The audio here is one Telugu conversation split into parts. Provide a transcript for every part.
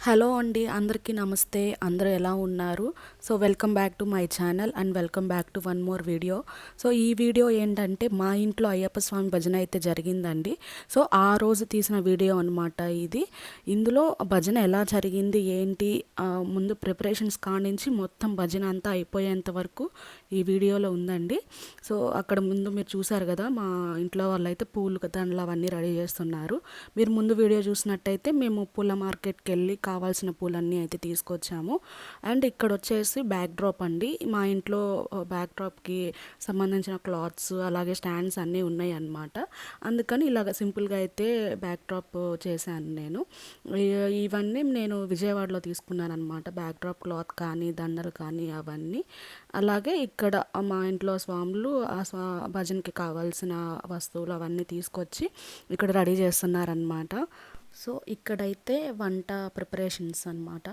హలో అండి, అందరికీ నమస్తే. అందరూ ఎలా ఉన్నారు? So welcome back to my channel and welcome back to one more video. So ఈ వీడియో ఏంటంటే మా ఇంట్లో అయ్యప్ప స్వామి భజన అయితే జరిగిందండి. సో ఆ రోజు తీసిన వీడియో అనమాట ఇది. ఇందులో భజన ఎలా జరిగింది ఏంటి, ముందు ప్రిపరేషన్స్ కానించి మొత్తం భజన అంతా అయిపోయేంత వరకు ఈ వీడియోలో ఉందండి. సో అక్కడ ముందు మీరు చూసారు కదా, మా ఇంట్లో వాళ్ళైతే పూలు దండలు అవన్నీ రెడీ చేస్తున్నారు. మీరు ముందు వీడియో చూసినట్టయితే మేము పూల మార్కెట్కి వెళ్ళి కావాల్సిన పూలన్నీ అయితే తీసుకొచ్చాము. అండ్ ఇక్కడ వచ్చేసి బ్యాక్ డ్రాప్ అండి. మా ఇంట్లో బ్యాక్ డ్రాప్కి సంబంధించిన క్లాత్స్ అలాగే స్టాండ్స్ అన్నీ ఉన్నాయి అన్నమాట. అందుకని ఇలాగ సింపుల్గా అయితే బ్యాక్ డ్రాప్ చేశాను నేను. ఇవన్నీ నేను విజయవాడలో తీసుకున్నాను అనమాట. బ్యాక్ డ్రాప్ క్లాత్ కానీ దండలు కానీ అవన్నీ. అలాగే ఇక్కడ మా ఇంట్లో స్వాములు భజనకి కావాల్సిన వస్తువులు అవన్నీ తీసుకొచ్చి ఇక్కడ రెడీ చేస్తున్నారనమాట. సో ఇక్కడైతే వంట ప్రిపరేషన్స్ అనమాట.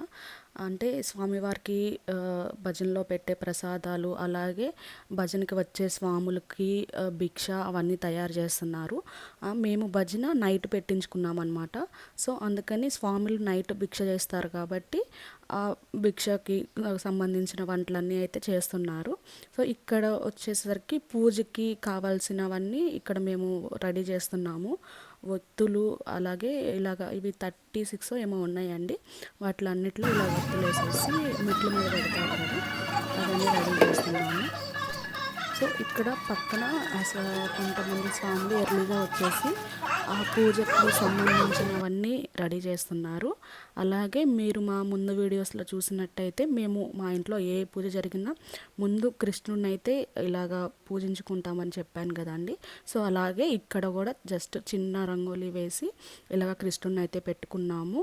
అంటే స్వామివారికి భజనలో పెట్టే ప్రసాదాలు, అలాగే భజనకి వచ్చే స్వాములకి భిక్ష అవన్నీ తయారు చేస్తున్నారు. మేము భజన నైట్ పెట్టించుకున్నాం అనమాట. సో అందుకని స్వాములు నైట్ భిక్ష చేస్తారు కాబట్టి ఆ భిక్షకి సంబంధించిన వంటలన్నీ అయితే చేస్తున్నారు. సో ఇక్కడ వచ్చేసరికి పూజకి కావాల్సినవన్నీ ఇక్కడ మేము రెడీ చేస్తున్నాము. ఒత్తులు అలాగే ఇలాగ ఇవి 36 ఏమో ఉన్నాయండి. వాటిలన్నిట్లో ఇలా ఒత్తులు వేసేసి మెట్ల మీద పెడతారు కదా, అవన్నీ రెడీ చేస్తున్నాము. సో ఇక్కడ పక్కన అసలు కొంతమంది స్వాములు ఎర్లీగా వచ్చేసి ఆ పూజకు సంబంధించినవన్నీ రెడీ చేస్తున్నారు. అలాగే మీరు మా ముందు వీడియోస్లో చూసినట్టయితే మేము మా ఇంట్లో ఏ పూజ జరిగినా ముందు కృష్ణుడిని అయితే ఇలాగా పూజించుకుంటామని చెప్పాను కదండి. సో అలాగే ఇక్కడ కూడా జస్ట్ చిన్న రంగోలీ వేసి ఇలాగ కృష్ణుడిని అయితే పెట్టుకున్నాము.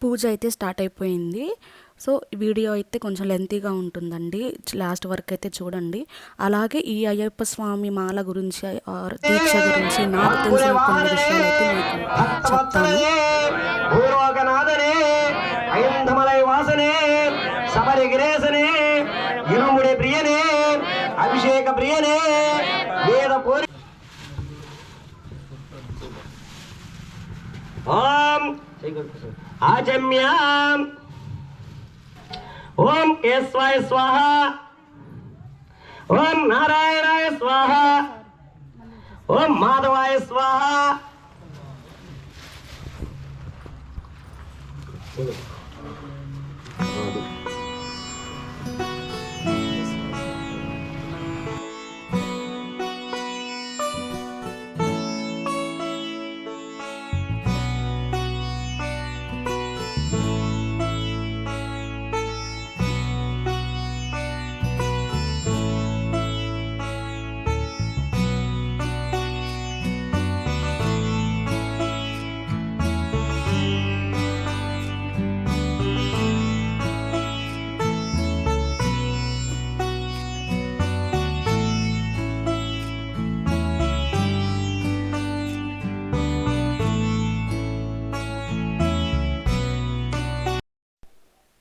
పూజ అయితే స్టార్ట్ అయిపోయింది. సో వీడియో అయితే కొంచెం లెంతీగా ఉంటుందండి, లాస్ట్ వరకు అయితే చూడండి. అలాగే ఈ అయ్యప్ప స్వామి మాల గురించి దీక్ష గురించి నాకు తెలిసిన కొన్ని విషయాలు అయితే మీకు చెప్తాను. అభిషేక ప్రియనే వేద కోరి ఓం ఆచమ్యాం ఓం కేశవాయ స్వాహ ఓం నారాయణాయ స్వాహ ఓం మాధవాయ స్వాహ.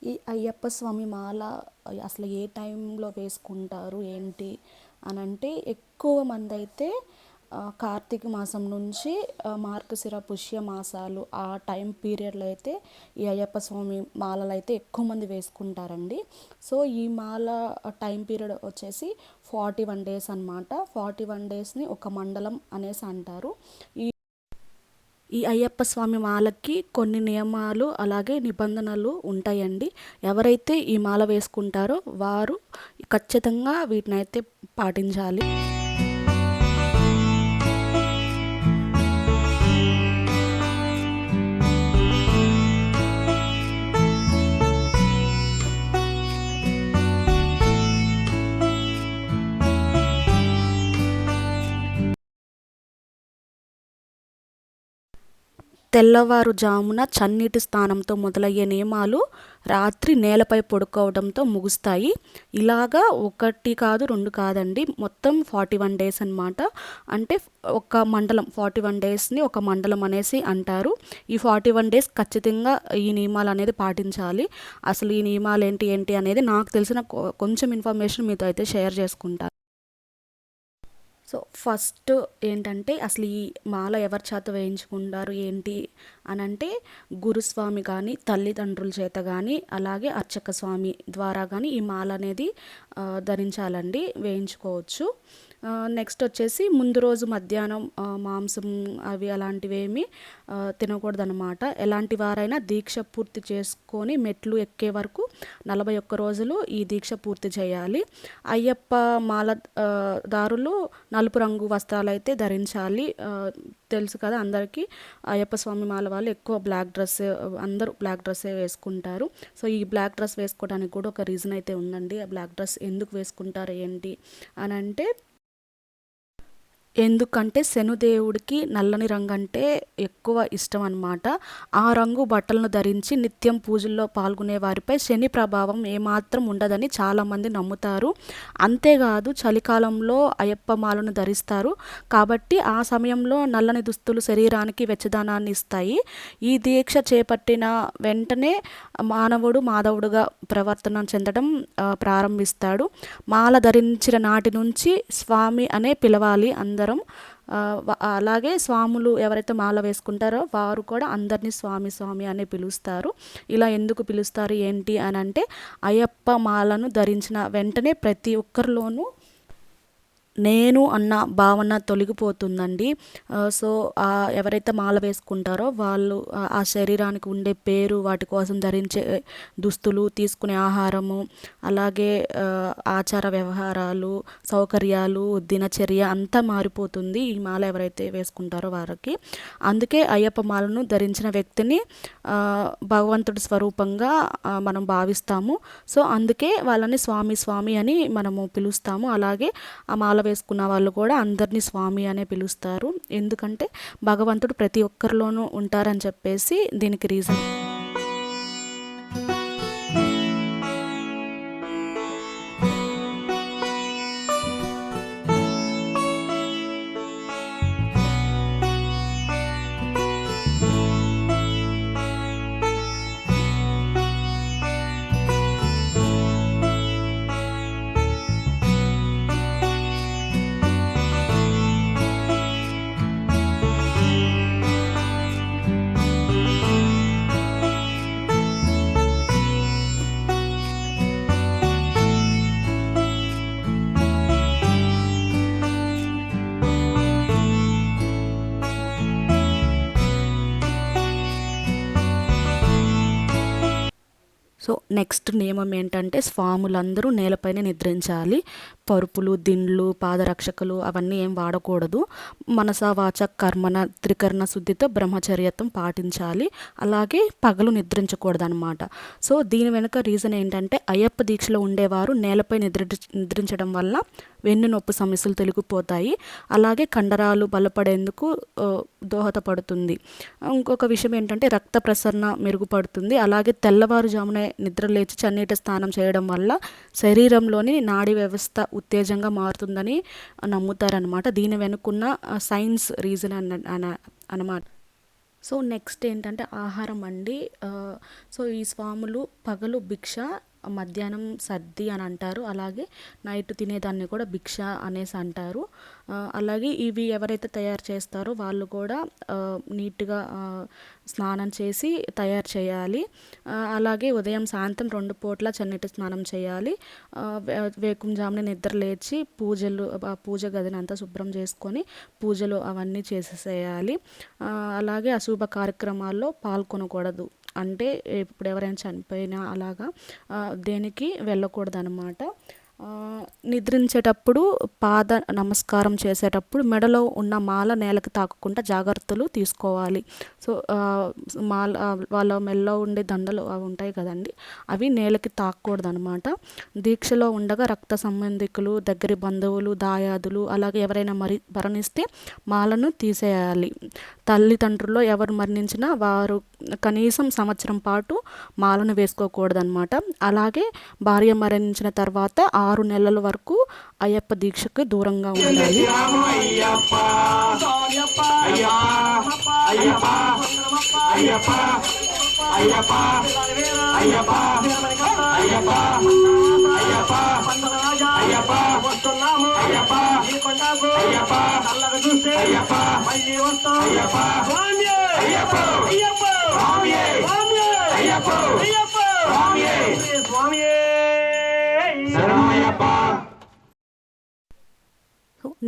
ఈ అయ్యప్ప స్వామి మాల అసలు ఏ టైంలో వేసుకుంటారు ఏంటి అని అంటే, ఎక్కువ మంది అయితే కార్తీక మాసం నుంచి మార్గశిర పుష్య మాసాలు ఆ టైం పీరియడ్లో అయితే ఈ అయ్యప్ప స్వామి మాలలు అయితే ఎక్కువ మంది వేసుకుంటారండి. సో ఈ మాల టైం పీరియడ్ వచ్చేసి 41 డేస్ అనమాట. 41 డేస్ని ఒక మండలం అనేసి అంటారు. ఈ అయ్యప్ప స్వామి మాలకి కొన్ని నియమాలు అలాగే నిబంధనలు ఉంటాయండి. ఎవరైతే ఈ మాల వేసుకుంటారో వారు ఖచ్చితంగా వీటిని అయితే పాటించాలి. తెల్లవారుజామున చన్నీటి స్నానంతో మొదలయ్యే నియమాలు రాత్రి నేలపై పడుకోవడంతో ముగుస్తాయి. ఇలాగా 1 కాదు 2 కాదండి, మొత్తం 41 డేస్ అనమాట. అంటే ఒక మండలం 41 డేస్ని ఒక మండలం అనేసి అంటారు. ఈ 41 డేస్ ఖచ్చితంగా ఈ నియమాలు అనేది పాటించాలి. అసలు ఈ నియమాలు ఏంటి అనేది నాకు తెలిసిన కొంచెం ఇన్ఫర్మేషన్ మీతో అయితే షేర్ చేసుకుంటాను. సో ఫస్ట్ ఏంటంటే, అసలు ఈ మాల ఎవరి చేత వేయించుకుంటారు ఏంటి అని అంటే, గురుస్వామి కానీ తల్లిదండ్రుల చేత కానీ అలాగే అర్చక స్వామి ద్వారా కానీ ఈ మాల అనేది ధరించాలండి, వేయించుకోవచ్చు. నెక్స్ట్ వచ్చేసి ముందు రోజు మధ్యాహ్నం మాంసం అవి అలాంటివి ఏమి తినకూడదు అనమాట. ఎలాంటి వారైనా దీక్ష పూర్తి చేసుకొని మెట్లు ఎక్కే వరకు 41 రోజులు ఈ దీక్ష పూర్తి చేయాలి. అయ్యప్ప మాల దారులు నలుపు రంగు వస్త్రాలు అయితే ధరించాలి. తెలుసు కదా అందరికీ, అయ్యప్ప స్వామి మాల వాళ్ళు ఎక్కువ అందరూ బ్లాక్ డ్రెస్సే వేసుకుంటారు. సో ఈ బ్లాక్ డ్రెస్ వేసుకోవడానికి కూడా ఒక రీజన్ అయితే ఉందండి. ఆ బ్లాక్ డ్రెస్ ఎందుకు వేసుకుంటారు ఏంటి అని అంటే, ఎందుకంటే శనుదేవుడికి నల్లని రంగు అంటే ఎక్కువ ఇష్టం అన్నమాట. ఆ రంగు బట్టలను ధరించి నిత్యం పూజల్లో పాల్గొనే వారిపై శని ప్రభావం ఏమాత్రం ఉండదని చాలామంది నమ్ముతారు. అంతేకాదు చలికాలంలో అయ్యప్ప మాలను ధరిస్తారు కాబట్టి ఆ సమయంలో నల్లని దుస్తులు శరీరానికి వెచ్చదనాన్ని ఇస్తాయి. ఈ దీక్ష చేపట్టిన వెంటనే మానవుడు మాధవుడుగా ప్రవర్తన చెందడం ప్రారంభిస్తాడు. మాల ధరించిన నాటి నుంచి స్వామి అనే పిలవాలి అందరం. అలాగే స్వాములు ఎవరైతే మాల వేసుకుంటారో వారు కూడా అందరినీ స్వామి స్వామి అనే పిలుస్తారు. ఇలా ఎందుకు పిలుస్తారు ఏంటి అని అంటే, అయ్యప్ప మాలను ధరించిన వెంటనే ప్రతి ఒక్కరిలోనూ నేను అన్న భావన తొలగిపోతుందండి. సో ఎవరైతే మాల వేసుకుంటారో వాళ్ళు ఆ శరీరానికి ఉండే పేరు, వాటి కోసం ధరించే దుస్తులు, తీసుకునే ఆహారము, అలాగే ఆచార వ్యవహారాలు, సౌకర్యాలు, దినచర్య అంతా మారిపోతుంది ఈ మాల ఎవరైతే వేసుకుంటారో వారికి. అందుకే అయ్యప్ప మాలను ధరించిన వ్యక్తిని భగవంతుడి స్వరూపంగా మనం భావిస్తాము. సో అందుకే వాళ్ళని స్వామి స్వామి అని మనము పిలుస్తాము. అలాగే ఆ మాల వేసుకున్న వాళ్ళు కూడా అందరినీ స్వామి అనే పిలుస్తారు. ఎందుకంటే భగవంతుడు ప్రతి ఒక్కరిలోనూ ఉంటారని చెప్పేసి దీనికి రీజన్. సో నెక్స్ట్ నియమం ఏంటంటే స్వాములందరూ నేలపైన నిద్రించాలి. పరుపులు, దిండ్లు, పాదరక్షకులు అవన్నీ ఏం వాడకూడదు. మనస వాచ కర్మణ త్రికరణ శుద్ధితో బ్రహ్మచర్యత్వం పాటించాలి. అలాగే పగలు నిద్రించకూడదు అనమాట. సో దీని వెనుక రీజన్ ఏంటంటే అయ్యప్ప దీక్షలో ఉండేవారు నేలపై నిద్రించడం వల్ల వెన్ను నొప్పి సమస్యలు తొలగిపోతాయి. అలాగే కండరాలు బలపడేందుకు దోహదపడుతుంది. ఇంకొక విషయం ఏంటంటే రక్త ప్రసరణ మెరుగుపడుతుంది. అలాగే తెల్లవారుజామునే నిద్ర లేచి చన్నీటి స్నానం చేయడం వల్ల శరీరంలోని నాడీ వ్యవస్థ ఉత్తేజంగా మారుతుందని నమ్ముతారనమాట. దీని వెనుకున్న సైన్స్ రీజన్ అన్నమాట. సో నెక్స్ట్ ఏంటంటే ఆహారం అండి. సో ఈ స్వాములు పగలు భిక్ష, మధ్యాహ్నం సద్ది అని అంటారు. అలాగే నైట్ తినేదాన్ని కూడా భిక్ష అనేసి అంటారు. అలాగే ఇవి ఎవరైతే తయారు చేస్తారో వాళ్ళు కూడా నీట్గా స్నానం చేసి తయారు చేయాలి. అలాగే ఉదయం సాయంత్రం 2 పూట్ల చన్నీటి స్నానం చేయాలి. వేకుంజామున నిద్ర లేచి పూజ గదిని అంతా శుభ్రం చేసుకొని పూజలు అవన్నీ చేసేసేయాలి. అలాగే అశుభ కార్యక్రమాల్లో పాల్గొనకూడదు. అంటే ఇప్పుడు ఎవరైనా చనిపోయినా అలాగా దేనికి వెళ్ళకూడదు అనమాట. నిద్రించేటప్పుడు పాద నమస్కారం చేసేటప్పుడు మెడలో ఉన్న మాల నేలకు తాకకుండా జాగ్రత్తలు తీసుకోవాలి. సో మాల వాళ్ళ మెడలో ఉండే దండలు అవి ఉంటాయి కదండి, అవి నేలకి తాకూడదు అనమాట. దీక్షలో ఉండగా రక్త సంబంధికులు, దగ్గరి బంధువులు, దాయాదులు అలాగే ఎవరైనా మరణిస్తే మాలను తీసేయాలి. తల్లిదండ్రుల్లో ఎవరు మరణించినా వారు కనీసం సంవత్సరం పాటు మాలను వేసుకోకూడదనమాట. అలాగే భార్య మరణించిన తర్వాత 6 నెలల వరకు అయ్యప్ప దీక్షకు దూరంగా ఉండాలి.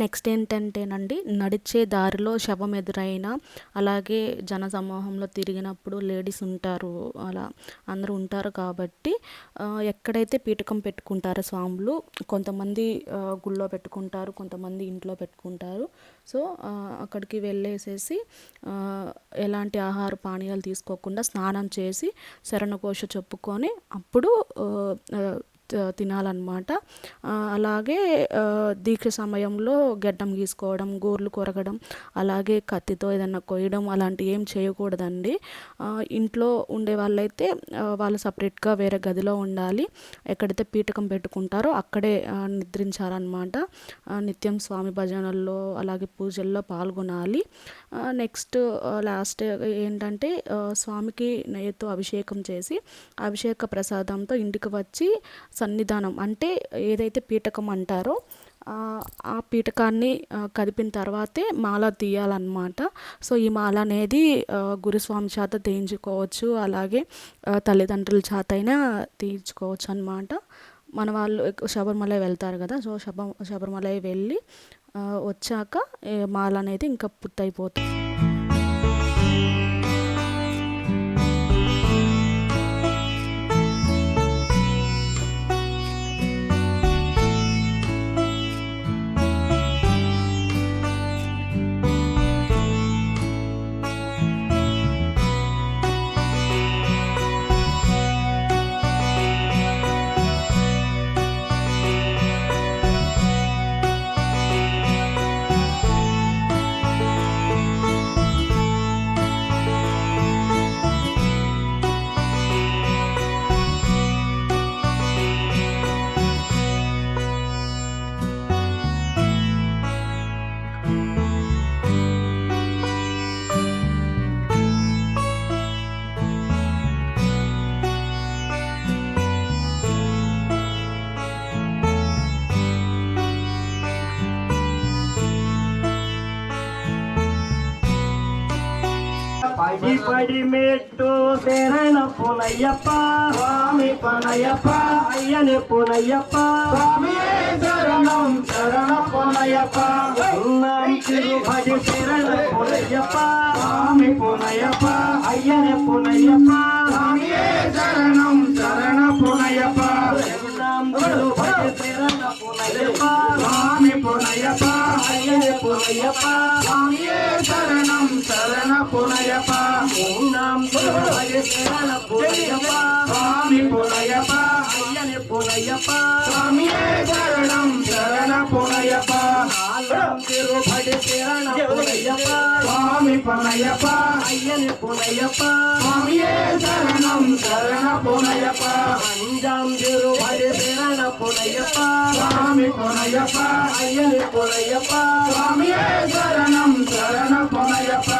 నెక్స్ట్ ఏంటంటేనండి, నడిచే దారిలో శవం ఎదురైనా అలాగే జన సమూహంలో తిరిగినప్పుడు లేడీస్ ఉంటారు, అలా అందరూ ఉంటారు కాబట్టి ఎక్కడైతే పీఠకం పెట్టుకుంటారో స్వాములు, కొంతమంది గుళ్ళో పెట్టుకుంటారు, కొంతమంది ఇంట్లో పెట్టుకుంటారు. సో అక్కడికి వెళ్ళేసేసి ఎలాంటి ఆహార పానీయాలు తీసుకోకుండా స్నానం చేసి శరణఘోష చెప్పుకొని అప్పుడు తినాలన్నమాట. అలాగే దీక్ష సమయంలో గడ్డం గీసుకోవడం, గోర్లు కొరగడం, అలాగే కత్తితో ఏదైనా కొయ్యడం అలాంటివి ఏం చేయకూడదండి. ఇంట్లో ఉండే వాళ్ళైతే వాళ్ళు సపరేట్గా వేరే గదిలో ఉండాలి. ఎక్కడైతే పీఠకం పెట్టుకుంటారో అక్కడే నిద్రించాలన్నమాట. నిత్యం స్వామి భజనల్లో అలాగే పూజల్లో పాల్గొనాలి. నెక్స్ట్ లాస్ట్ ఏంటంటే స్వామికి నెయ్యితో అభిషేకం చేసి అభిషేక ప్రసాదంతో ఇంటికి వచ్చి సన్నిధానం అంటే ఏదైతే పీఠకం అంటారో ఆ పీఠకాన్ని కదిపిన తర్వాతే మాల తీయాలన్నమాట. సో ఈ మాల అనేది గురుస్వామి చేత తీయించుకోవచ్చు, అలాగే తల్లిదండ్రుల చేత అయినా తీయించుకోవచ్చు అన్నమాట. మన వాళ్ళు శబరిమల వెళ్తారు కదా, సో శబరిమల వెళ్ళి వచ్చాక మాల అనేది ఇంకా పూర్తయిపోతుంది. పడి మెట్టు శరణ పునయ్యప్ప స్వామి పునయ్యప్ప అయ్యని పునయ్యప్ప స్వామి శరణం శరణ పునయ్యప్ప తిరుపతి శరణ పునయ్యప్ప స్వామి పునయ్యప్ప అయ్యని పునయ్యప్ప స్వామి శరణం శరణ అయ్యప్ప స్వామియే శరణం శరణపునయ్యప్ప ఓం నాం తిరుపతి శరణపునయ్యప్ప స్వామి పునయ్యప్ప అయ్యని పునయ్యప్ప స్వామియే శరణం శరణపునయ్యప్ప నాం తిరుపతి శరణపునయ్యప్ప స్వామి పునయ్యప్ప అయ్యని పునయ్యప్ప స్వామియే శరణం శరణపునయ్యప్ప అంజాం తిరుపతి శరణపునయ్యప్ప స్వామి పునయ్యప్ప అయ్యని పునయ్యప్ప స్వామియే శరణం శరణపునయ్యప్ప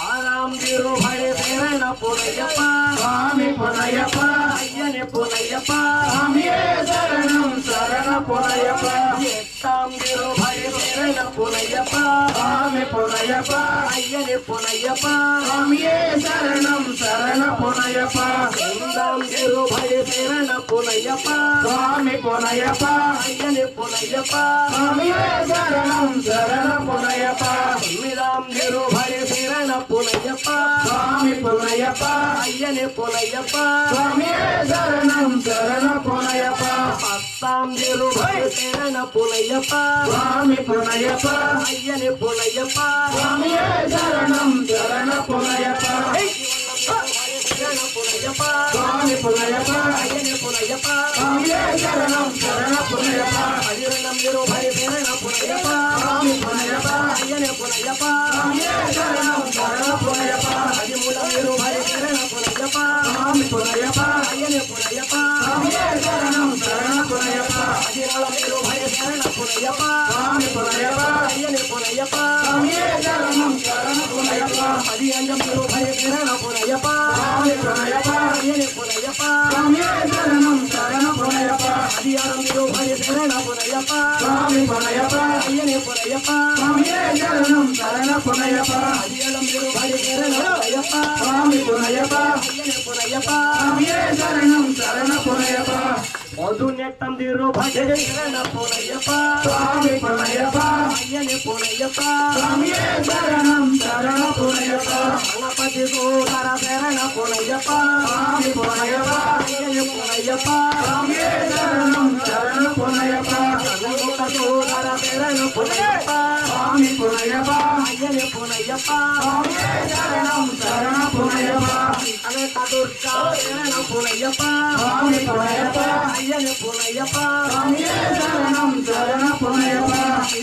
ఆరాం తిరుపతి శరణపునయ్యప్ప స్వామి పునయ్యప్ప అయ్యని పునయ్యప్ప స్వామియే శరణం శరణపునయ్యప్ప ఎట్టాం తిరుపతి శరణపునయ్యప్ప స్వామి పునయ్యప్ప అయ్యని పునయ్యప్ప స్వామియే శరణం శరణపునయ్యప్ప ఇందాం తిరుపతి శరణపునయ్యప్ప స్వామి పునయ్యప్ప అయ్యని పునయ్యప్ప స్వామియే శరణం శరణపునయ్యప్ప తొమ్మిదాం తిరుపతి శరణపునయ్యప్ప స్వామి పునయ్యప్ప అయ్యని పునయ్యప్ప స్వామియే శరణం శరణపునయ్యప్ప పత్తాం తిరుపతి శరణపునయ్యప్ప స్వామి పునయ్యప్ప అయ్యని పునయ్యప్ప స్వామియే శరణం శరణపునయ్యప్ప శరణపునయ్యప్ప స్వామి పునయ్యప్ప అయ్యని పునయ్యప్ప స్వామియే శరణం శరణపునయ్యప్ప అయ్యనం తిరుపతి శరణపునయ్యప్ప స్వామి పునయ్యప్ప అయ్యని పునయ్యప్ప స్వామియే శరణం శరణపునయ్యప్ప అదిమూలం తిరుపతి శరణపునయ్యప్ప స్వామి పునయ్యప్ప అయ్యని పునయ్యప్ప స్వామియే శరణం శరణపునయ్యప్ప అదినాళం తిరుపతి శరణపునయ్యప్ప స్వామి పునయ్యప్ప అయ్యని పునయ్యప్ప స్వామియే శరణం శరణపునయ్యప్ప అది అంజం తిరుపతి శరణపునయ్యప్ప స్వామి పునయ్యప్ప అయ్యని పునయ్యప్ప స్వామియే శరణం శరణపునయ్యప్ప అది ఆరం తిరుపతి శరణపునయ్యప్ప స్వామి పునయ్యప్ప అయ్యని పునయ్యప్ప స్వామియే శరణం శరణపునయ్యప్ప అది ఆరం తిరుపతి శరణపునయ్యప్ప స్వామి పునయ్యప్ప అయ్యని పునయ్యప్ప స్వామియే శరణం శరణపునయ్యప్ప మధు నెట్టం తిరుపతి శరణపునయ్యప్ప స్వామి పునయ్యప్ప అయ్యని పునయ్యప్ప స్వామియే శరణం శరణపునయ్యప్ప గణపతి సోదర శరణపునయ్యప్ప స్వామి పునయ్యప్ప అయ్యని పునయ్యప్ప స్వామియే శరణం శరణపునయ్యప్ప గణపతి సోదర శరణపునయ్యప్ప స్వామి పునయ్యప్ప అయ్యని పునయ్యప్ప స్వామియే శరణం శరణపునయ్యప్ప అనేక దుర్గా శరణపునయ్యప్ప స్వామి పునయ్యప్ప అయ్యని పునయ్యప్ప స్వామియే శరణం శరణపునయ్యప్ప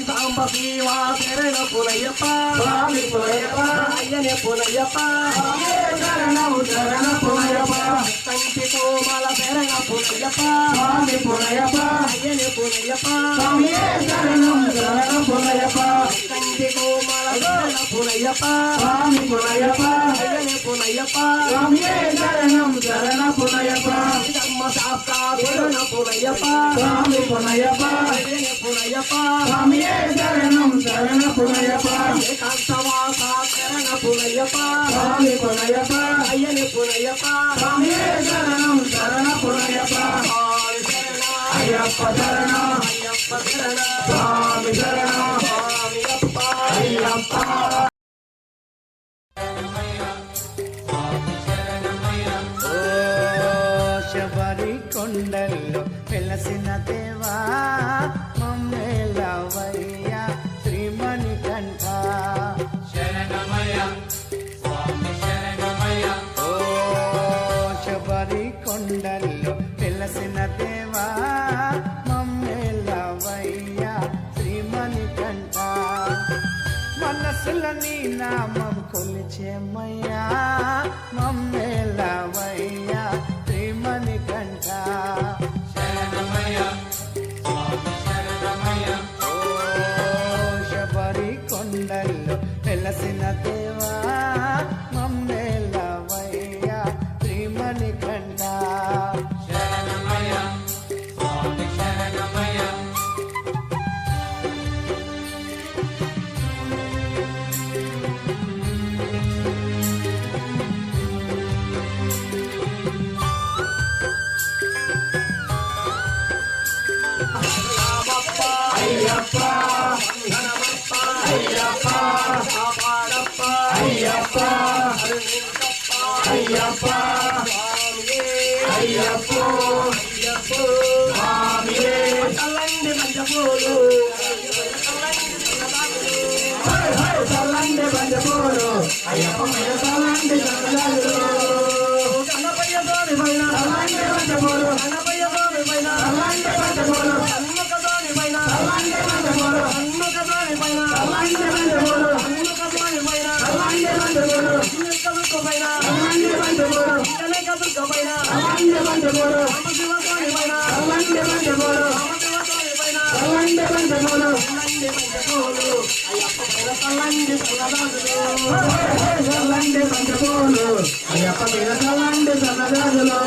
సాంబ శివ శరణపునయ్యప్ప స్వామి పునయ్యప్ప అయ్యని పునయ్యప్ప స్వామియే శరణం శరణపునయ్యప్ప కంటి కోమల శరణపునయ్యప్ప స్వామి పునయ్యప్ప అయ్యని పునయ్యప్ప స్వామియే శరణం శరణపునయ్యప్ప కంటి కోమల శరణపునయ్యప్ప స్వామి పునయ్యప్ప అయ్యని పునయ్యప్ప స్వామియే శరణం శరణపునయ్యప్ప ధర్మ శాస్త్ర శరణపునయ్యప్ప స్వామి పునయ్యప్ప అయ్యని పునయ్యప్ప స్వామియే శరణం శరణపునయ్యప్ప ఏకాంతవాస శరణపునయ్యప్ప స్వామి పునయ్యప్ప అయ్యని పునయ్యప్ప స్వామియే శరణం శరణపునయ్యప్ప అయ్యప్ప శరణ అయ్యప్ప శరణ స్వామి శరణ స్వామి అప్ప అయ్యప్ప శబరి కొండల్లో వెలసిన దేవా మమ్మేలవయ్యా శ్రీమణికంఠ శరణమయ స్వామి శరణమయ ఓ శబరి కొండల్లో వెలసిన దేవా మమ్మేలవయ్యా శ్రీమణికంఠ మనసుల నీ నామం కొలిచేమయ్యా మమ్మేలవయ్యా శ్రీమణికంఠ శరణమయ స్వామి శరణమయ ఓ శబరి కొండల్లో వెలసిన దేవా మమ్మేలవయ్యా శ్రీమణికంఠ శరణమయ స్వామి శరణమయ అయ్యప్ప అయ్యప్ప పైన చల్లండి చల్లగాజులు గణపయ్య స్వామి పైన చల్లండి పంచపోలు గణపయ్య స్వామి పైన చల్లండి పంచపోలు హన్మక స్వామి పైన చల్లండి పంచపోలు హన్మక స్వామి పైన చల్లండి పంచపోలు హన్మక స్వామి పైన చల్లండి పంచపోలు కదుకు పైన చల్లండి పంచపోలు కదుకు పైన చల్లండి పంచపోలు శివ స్వామి పైన చల్లండి పంచపోలు శివ స్వామి పైన చల్లండి పంచపోలు చల్లండి పంచపోలు అయ్యప్ప పైన చల్లండి చల్లగాజులు చల్లండి పంచపోలు అయ్యప్ప పైన చల్లండి చల్లగాజులు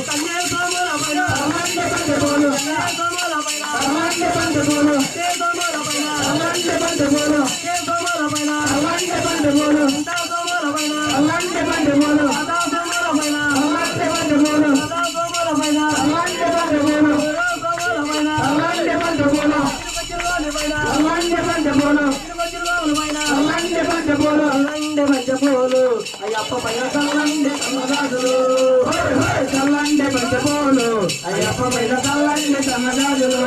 కన్యా సోమల పైన చల్లండి పంచపోలు కన్యా సోమల పైన చల్లండి పంచపోలు కే సోమల పైన చల్లండి పంచపోలు కే సోమల పైన చల్లండి పంచపోలు దా సోమల పైన చల్లండి పంచపోలు దా సోమల పైన చల్లండి పంచపోలు దా సోమల పైన చల్లండి పంచపోలు సోమల పైన చల్లండి పంచపోలు తిరుపతిలోని పైన చల్లండి పంచపోలు తిరుపతిలోని పైన చల్లండి పంచపోలు చల్లండి పంచపోలు అయ్యప్ప పైన చల్లండి చల్లగాజులు చల్లండి పంచపోలు అయ్యప్ప పైన చల్లండి చల్లగాజులు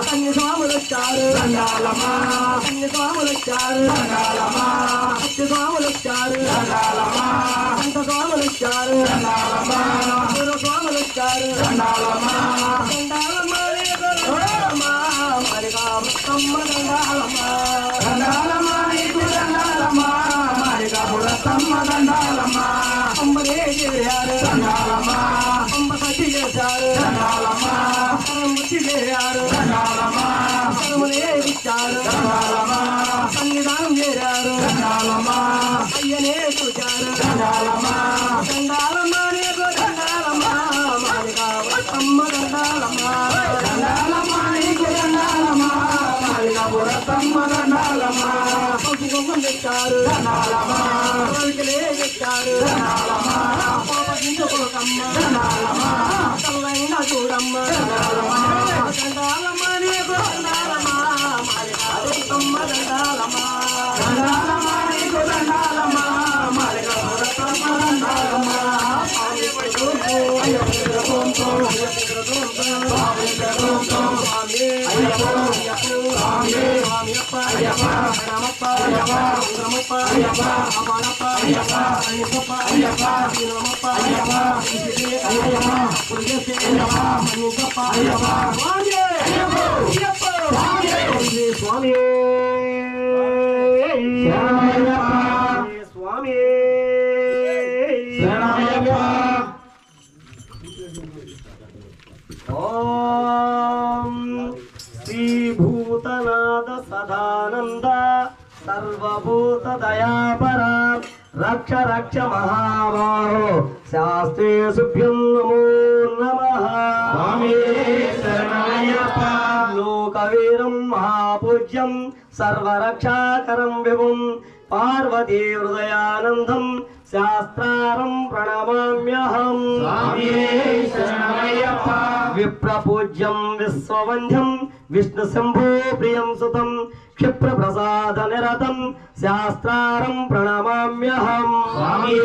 కన్య స్వాములు వచ్చారు రంగాలమా కన్య స్వాములు వచ్చారు రంగాలమా సత్య స్వాములు వచ్చారు రంగాలమా సంత స్వాములు వచ్చారు రంగాలమా పూర్వ స్వాములు వచ్చారు రంగాలమా దండాలమా మరిగా మొత్తమ్మ దండాలమా దండాలమా నీకు దండాలమా మరిగా పురతమ్మ దండాలమా అంబరే చేరారు దండాలమా అంబ సతి చేశారు దండాలమా ముచ్చి చేరారు దండాలమా కరుములే ఇచ్చారు దండాలమా సన్నిధానం చేరారు దండాలమా అయ్యనే చూచారు దండాలమా దండాలమా నీకు దండాలమా మాలిగా పురతమ్మ దండాలమా దండాలమా నీకు దండాలమా మాలిగా పురతమ్మ దండాలమా పసుగొంగం తెచ్చారు దండాలమా కోరికలే తెచ్చారు దండాలమా పాపగించుకోకమ్మ దండాలమా చల్లైన చూడమ్మ దండాలమా దండాలమా నీకు దండాలమా మాలిగా పురతమ్మ దండాలమా దండాలమా నీకు దండాలమా మాలిగా పురతమ్మ దండాలమా స్వామి ఓం శ్రీ భూతనాథ సదానంద సర్వభూత దయాపర రక్ష రక్ష మహాబాహో శాస్త్రే సుభ్యం నమో నమః స్వామి శరణమయ్యప్ప లోకవీరం మహాపూజ్యం సర్వరక్షాకరం విభుం పార్వతీ హృదయానందం శాస్త్రారం ప్రణమామ్యహం స్వామి శరణమయ్యప్ప విప్రపూజ్యం విశ్వవంద్యం విష్ణు శంభో ప్రియం సుతం క్షిప్ర ప్రసాద నిరతం శాస్త్రారం ప్రణమామ్యహం స్వామి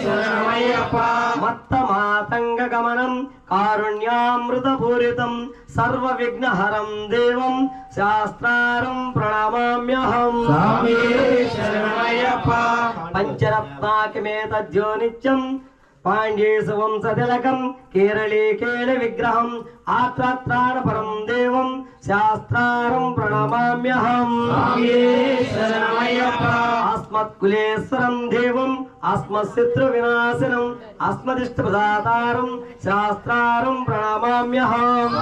శరణమయ్యప్ప మత్త మాతంగ గమనం కారుణ్యామృత పూరితం సర్వ విఘ్నహరం దేవం శాస్త్రారం ప్రణమామ్యహం స్వామి శరణమయ్యప్ప పంచరత్నాకిమేతద్యో నిత్యం పాండ్యేసు వంశతిలకం కేరళీ కేళ విగ్రహం ఆత్రాత్రాణ పరం దేవం శాస్త్రారం ప్రణమామ్యహం అస్మత్కులేశ్వరం దేవం అస్మశత్రు వినాశనం అస్మదిష్టప్రదాతారం శాస్త్రారం ప్రణమామ్యహం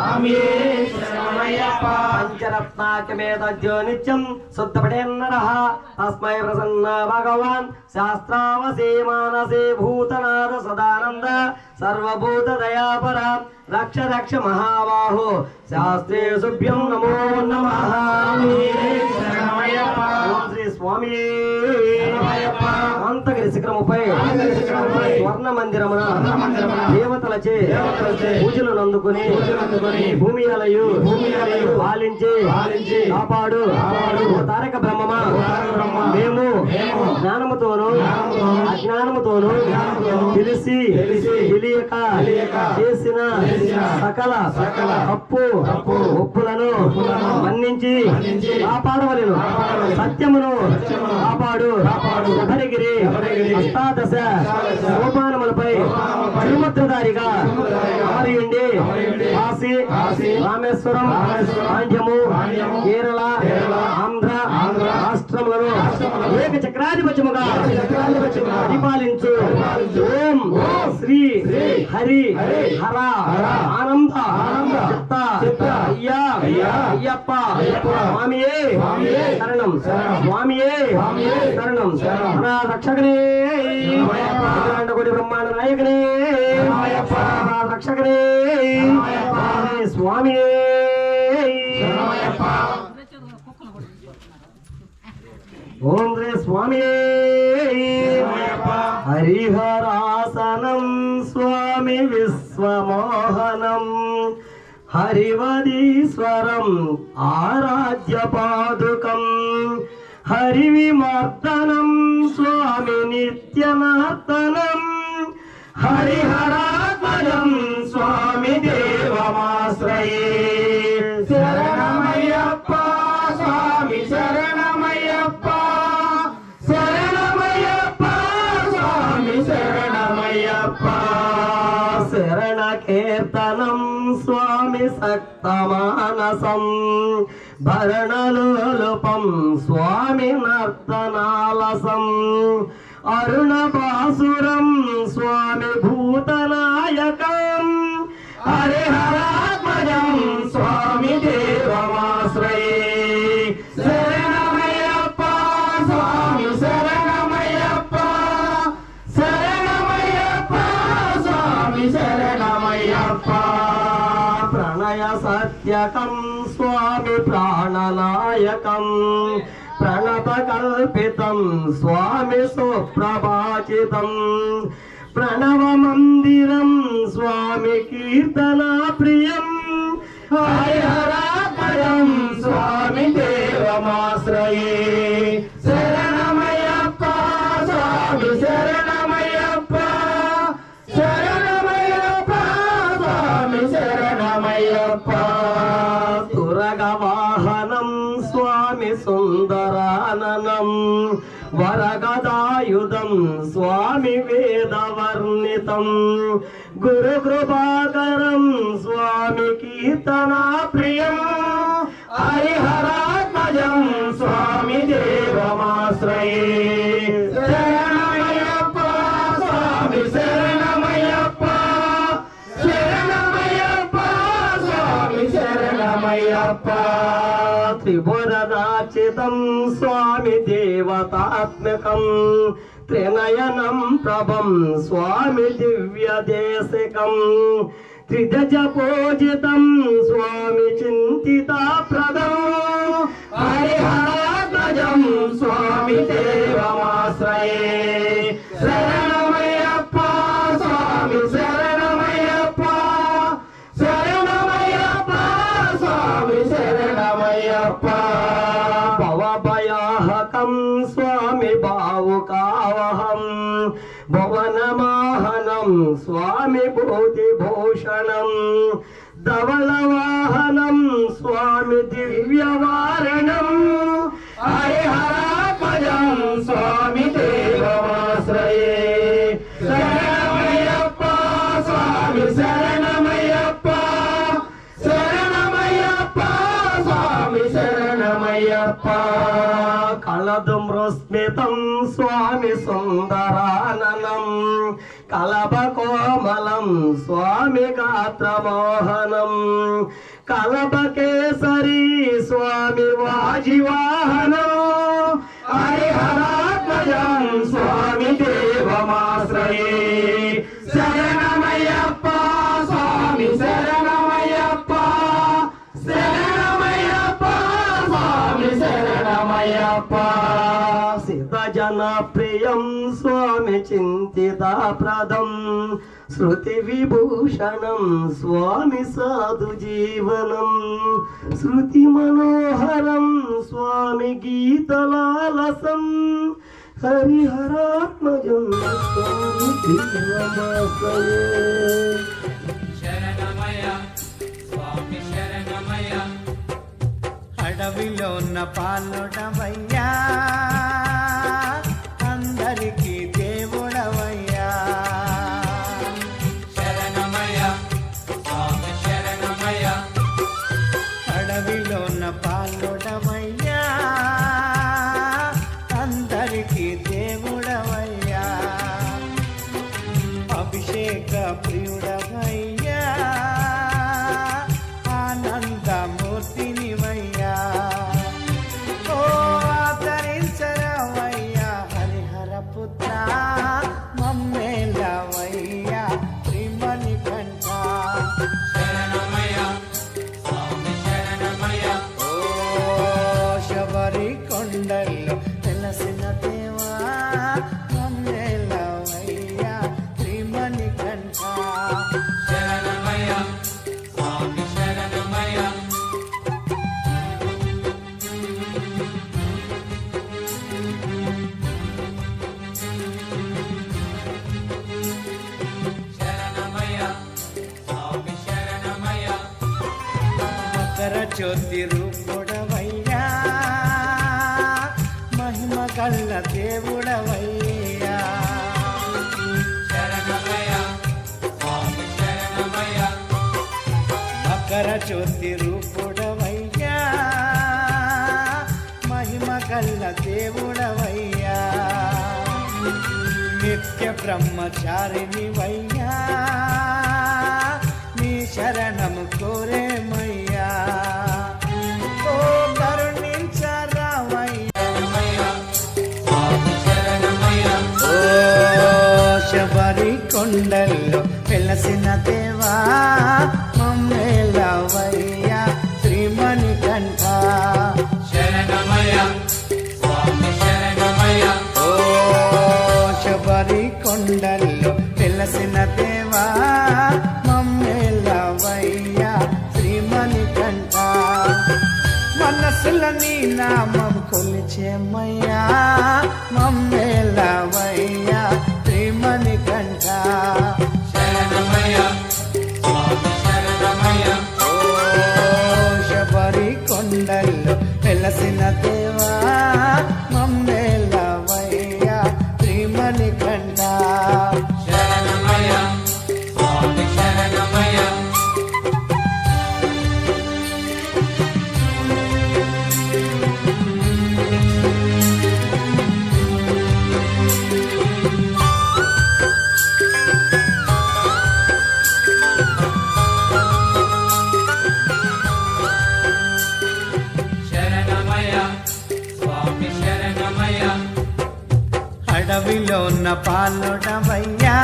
పంచరత్నాకమేతద్యో నిత్యం శుద్ధపడేన్నరః తస్మై ప్రసన్న భగవాన్ శాస్త్రావసే మానసే భూతనాథ సదానంద సర్వభూత దయాపర రక్ష రక్ష మహాబాహో శాస్త్రే సుభ్యం నమో నమః ఓం శ్రీ స్వామి అంతగిరి శిఖరముపై స్వర్ణ మందిరమున దేవతలచే పూజలను అందుకుని భూమి అలయు పాలించి కాపాడు తారక బ్రహ్మమా మేము జ్ఞానముతోను అజ్ఞానముతోను తెలిసి తెలియక చేసిన సకల తప్పు ఒప్పులను మన్నించి కాపాడవలెను. సత్యమును కాపాడు శబరిగిరి అష్టాదశ సోపానములపై తిరుముద్రధారిగా అమరియుండి కాశీ రామేశ్వరం రాజ్యము కేరళ ఆంధ్ర రాష్ట్రములను ఏక చక్రాధిపత్యముగా పరిపాలించు ఓం శ్రీ హరి హర ఆనంద చిత్త అయ్యప్ప స్వామియే శరణం స్వామియే శరణం నా రక్షకనే కోటి బ్రహ్మాండ నాయకనే నా రక్షకనే స్వామియే ఓం రే స్వామియే హరిహరాసనం స్వామి విశ్వమోహనం హరివదీశ్వరం ఆరాధ్య పాదుకం హరివిమర్దనం స్వామి నిత్యనర్తనం హరిహరాత్మజం స్వామి దేవమాశ్రయే శరణమయ్యప్ప స్వామి శరణమయ్యప్ప శరణమయ్యప్ప స్వామి శరణమయ్యప్ప శరణ కీర్తనం స్వామి సక్తమానసం భరణలోలుపం స్వామి నర్తనాలసం అరుణపాసురం స్వామి భూతనాయకం హరిహరాత్మజం స్వామి దేవమాశ్రయే శరణమయ్యప్ప స్వామి శరణమయ్యప్ప శరణమయ్యప్ప స్వామి శరణమయ్యప్ప ప్రణయ సత్యకం స్వామి ప్రాణనాయకం ప్రణతకల్పితం స్వామి సుప్రభాచితం ప్రణవ మందిరం స్వామి కీర్తనా ప్రియం హరిహరాత్మజం స్వామి దేవమాశ్రయే శరణమయ్యప్ప స్వామి శరణమయ్యప్ప శరణమయ్యప్ప స్వామి శరణమయ్యప్ప తురగవాహనం స్వామి సుందరాననం వరగదాయుధం స్వామి వేదవర్ణితం గురుకృపాకరం స్వామి కీర్తనా ప్రియం హరిహరాత్మజం స్వామి దేవమాశ్రయే శరణమయ్యప్ప స్వామి శరణమయ్యప్ప శరణమయ్యప్ప స్వామి శరణమయ్యప్ప త్రిపురదాచితం స్వామి దేవతాత్మకం త్రినయనం ప్రభం స్వామి దివ్యదేశికం త్రిదజపూజితం స్వామి చింతితాప్రదం హరిహరాత్మజం స్వామి దేవమాశ్రయే శరణమయ్యప్ప స్వామి శరణమయ్యప్ప శరణమయ్యప్ప స్వామి శరణమయ్యప్ప భవభయాహకం స్వామి భావుకావహం భువనమాహనం స్వామి భూతిభూషణం ధవళవాహనం స్వామి దివ్యవారణం హరిహరాత్మజం స్వామి దేవమాశ్రయే శరణమయ్యప్ప స్వామి శరణమయ్యప్ప శరణమయ్యప్ప స్వామి శరణమయ్యప్ప కళదు మృస్మితం స్వామి సుందరాననం కలపకోమలం స్వామి గాత్రమోహనం కలపకేసరి స్వామి వాజివాహనం హరిహరాత్మజం స్వామి దేవమాశ్రయే శరణమయ్యప్ప స్వామి శరణమయ్యప్ప శరణమయ్యప్ప స్వామి శరణమయ్యప్ప జనప్రియం స్వామి చింతితాప్రదం శృతి విభూషణం స్వామి సాధు జీవనం శృతి మనోహరం స్వామి గీతలాలసం హరిహరాత్మజం స్వామి శ్రీరామాశ్రయే. అడవిలో ఉన్న పాలుడవయ్యా అందరికీ దేవుడవయ్యా అడవిలో ఉన్న పాలుడవయ్యా అందరికీ దేవుడవయ్యా అభిషేక ప్రియుడవయ్యా ఆనందమూర్తినివయ్యా ఓ ఆదరించరవయ్యా హరిహర పుత్ర మమ్మేలవయ్యా శ్రీమణి కంఠ ఓ శబరి కొండల్లో వెలసిన దేవా మమ్మేలవయ్యా శ్రీమణి కంఠ మకర జ్యోతి రూపుడవయ్యా మహిమ గల్ల దేవుడవయ్యా మకర జ్యోతి రూపుడవయ్యా మహిమ గల్ల దేవుడవయ్యా నిత్య బ్రహ్మచారినివయ్యా నీ శరణము కోరేమయ్యా ఓ కరుణించరావయ్యా ఓ శబరి కొండల్లో వెలసిన దేవా మమ్మేలవయ్యా శ్రీమణి కంఠ ఓ శబరి కొండల్లో వెలసిన దేవా మమ్మేలవయ్యా శ్రీమణి కంఠ మనసుల నీ నామం కొలిచేమయ్యా మమ్మేలవయ్యా శ్రీమణి కంఠ ఓ శబరి కొండల్లో వెలసిన దేవా మమ్మేలవయ్యా శ్రీమణి కంఠ అడవిలో ఉన్న పాలుడవయ్యా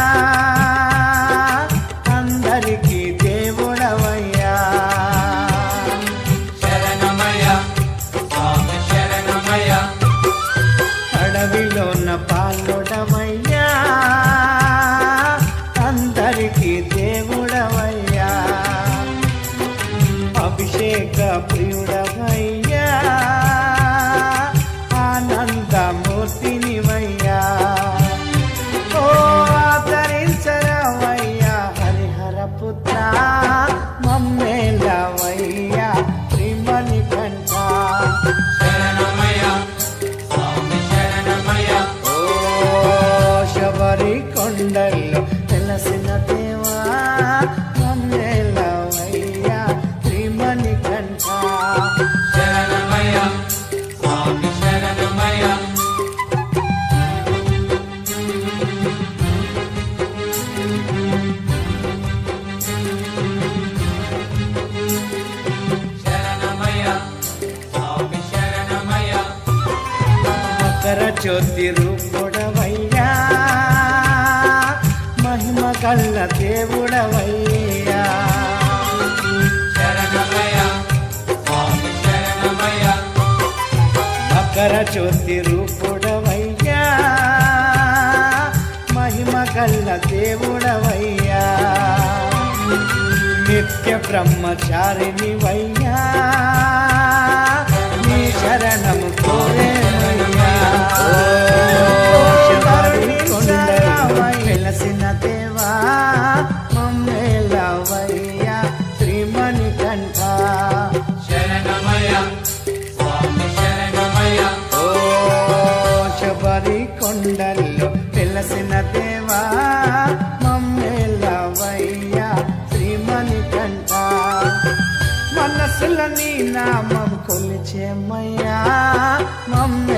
అందరికీ దేవుడవయ్యా అడవిలో ఉన్న పాలుడవయ్యా అందరికీ దేవుడవయ్యా అభిషేక ప్రియుడవయ్యా ఆనందమూర్తినివయ్యా ఓ ఆదరించరవయ్యా హరిహర పుత్ర మమ్మేలవయ్యా శ్రీమణి కంఠ ఓ శబరి కొండల్లో వెలసిన దేవా మమ్మేలవయ్యా శ్రీమణి కంఠ మకర జ్యోతి రూపుడవయ్యా మహిమ గల్ల దేవుడవయ్యా మకర జ్యోతి రూపుడవయ్యా కళ్ళ దేవుడవయ్యా నిత్య బ్రహ్మచారిని వయ్యా నీ శరణము కోరేమయ్యా వెలసిన దేవా మమ్మేలవయ్యా శ్రీమణికంఠ ఓ శబరి కొండల్లో వెలసిన దేవా మమ్మేలవయ్యా శ్రీమణికంఠ మనసుల నీ నామం కొలిచేమయ్యా మమ్మ